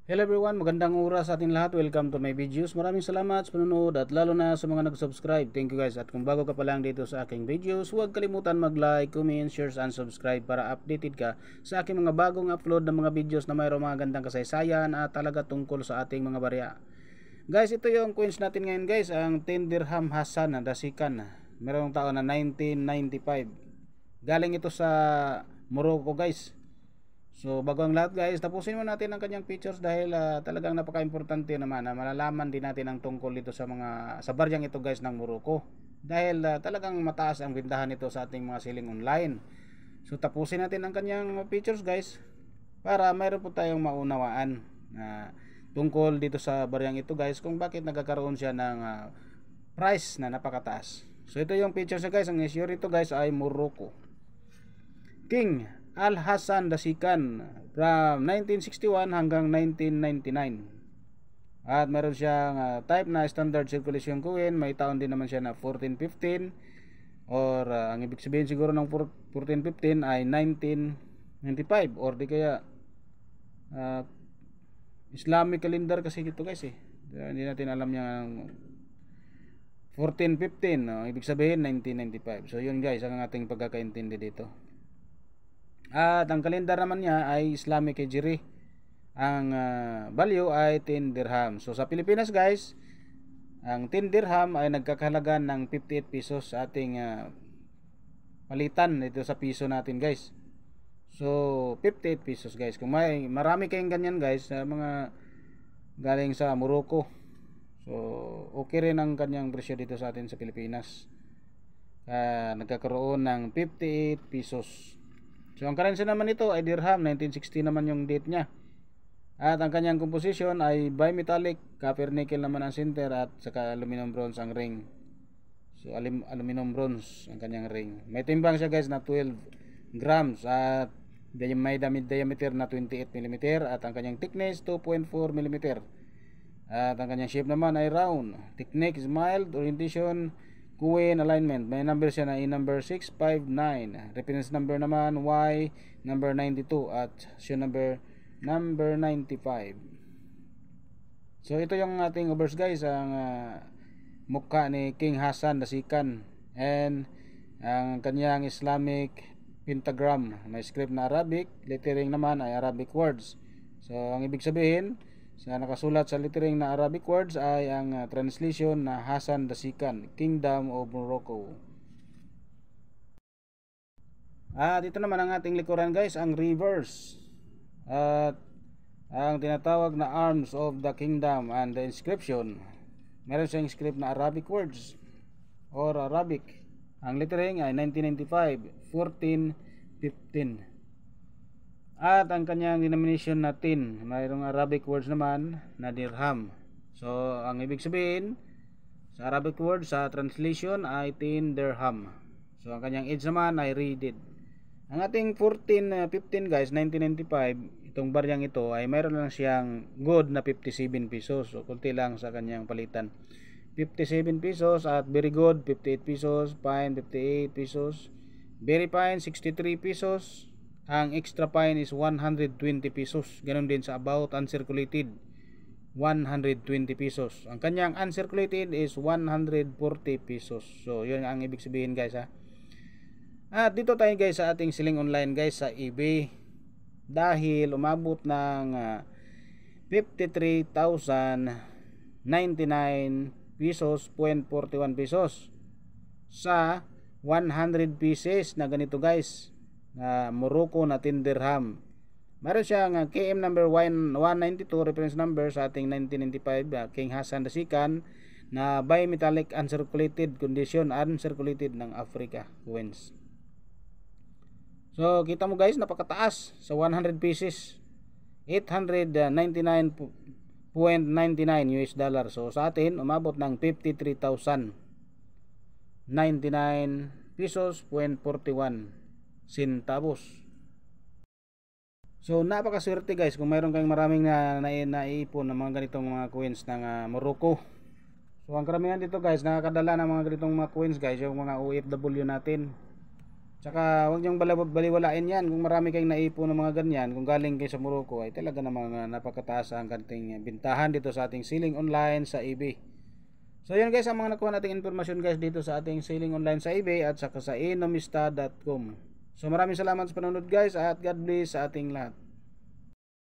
Hello everyone, magandang oras sa ating lahat. Welcome to my videos. Maraming salamat sa panonood at lalo na sa mga nag-subscribe. Thank you guys. At kung bago ka pa lang dito sa aking videos, huwag kalimutan mag-like, comment, share, and subscribe para updated ka sa aking mga bagong upload ng mga videos na mayroong mga gandang kasaysayan at talaga tungkol sa ating mga barya. Guys, ito yung coins natin ngayon guys, ang 10 dirham Hassan na dasikan. Merong taon na 1995. Galing ito sa Morocco guys. So bago ang lahat guys, tapusin mo natin ang kanyang features dahil talagang napaka-importante naman na malalaman din natin ang tungkol dito sa baryang ito guys ng Morocco. Dahil talagang mataas ang bintahan nito sa ating mga siling online. So tapusin natin ang kanyang features guys para mayroon po tayong maunawaan tungkol dito sa baryang ito guys kung bakit nagkakaroon siya ng price na napakataas. So ito yung features niya guys, ang issue rito guys ay Morocco. King Al Hassan Dasikan from 1961 hanggang 1999. At meron siyang type na standard circulation coin. May taon din naman siya na 1415 or ang ibig sabihin siguro ng 1415 ay 1995 or di kaya Islamic calendar kasi ito guys eh. Hindi natin alam yung 1415 ibig sabihin 1995. So yun guys ang ating pagkakaintindi dito. At ang kalendar naman niya ay Islamic Hijri. Ang value ay 10 dirham. So sa Pilipinas guys, ang 10 dirham ay nagkakahalaga ng 58 pesos sa ating palitan dito sa piso natin guys. So 58 pesos guys. Kung may marami kayong ganyan guys sa mga galing sa Morocco, so okay rin ang kanyang presyo dito sa atin sa Pilipinas. Nagkakaroon ng 58 pesos. So ang currency naman ito ay dirham, 1960 naman yung date niya. At ang kanyang composition ay bimetallic, copper nickel naman ang center at saka aluminum bronze ang ring. So aluminum bronze ang kanyang ring. May timbang siya guys na 12 grams at may diameter na 28 mm at ang kanyang thickness 2.4 mm. At ang kanyang shape naman ay round. Technique is mild, orientation coin alignment. May number siya na number 659. Reference number naman Y number 92 at show number 95. So ito yung ating overs guys, ang mukha ni King Hassan Dasikan and ang kanyang Islamic pentagram. May script na Arabic, lettering naman ay Arabic words. So ang ibig sabihin sa nakasulat sa lettering na Arabic words ay ang translation na Hassan Dasikan, Kingdom of Morocco. Dito naman ang ating likuran guys, ang reverse. At ang tinatawag na arms of the kingdom and the inscription. Meron siyang script na Arabic words or Arabic. Ang lettering ay 1995, 1415. At ang kanyang denomination na tin, mayroong Arabic words naman na dirham. So ang ibig sabihin sa Arabic word sa translation ay 10 dirham. So ang kanyang age naman ay reeded. Ang ating 1415 guys, 1995, itong baryang ito ay mayroon lang siyang good na 57 pesos. So kunti lang sa kanyang palitan. 57 pesos at very good 58 pesos, fine 58 pesos, very fine 63 pesos. Ang extra fine is 120 pesos. Ganon din sa about uncirculated, 120 pesos. Ang kanyang uncirculated is 140 pesos. So yun ang ibig sabihin guys ha. At dito tayo guys sa ating selling online guys sa eBay. Dahil umabot ng 53,099 pesos, 0.41 pesos sa 100 pieces na ganito guys. Morocco na 10 dirham. Meron siyang KM number 192, reference number sa ating 1995 King Hassan Dasikan na bimetallic uncirculated condition, uncirculated ng Africa coins. So kita mo guys, napakataas sa 100 pieces, 899.99 US dollar. So sa atin umabot ng 53,099 pesos 0.41 centavos. So napakaswerte guys kung mayroon kayong maraming naiipon ng mga ganitong mga coins ng Morocco. So ang karamihan dito guys nakakadala ng mga ganitong mga coins guys yung mga OFW natin. Tsaka huwag niyong baliwalain yan. Kung marami kayong naipon ng mga ganyan, kung galing kayo sa Morocco, ay talaga namang napakataas ang kanting bintahan dito sa ating selling online sa eBay. So yun guys, ang mga nakuha nating informasyon guys dito sa ating selling online sa eBay at saka sa enomista.com. So maraming salamat sa panonood guys at God bless sa ating lahat.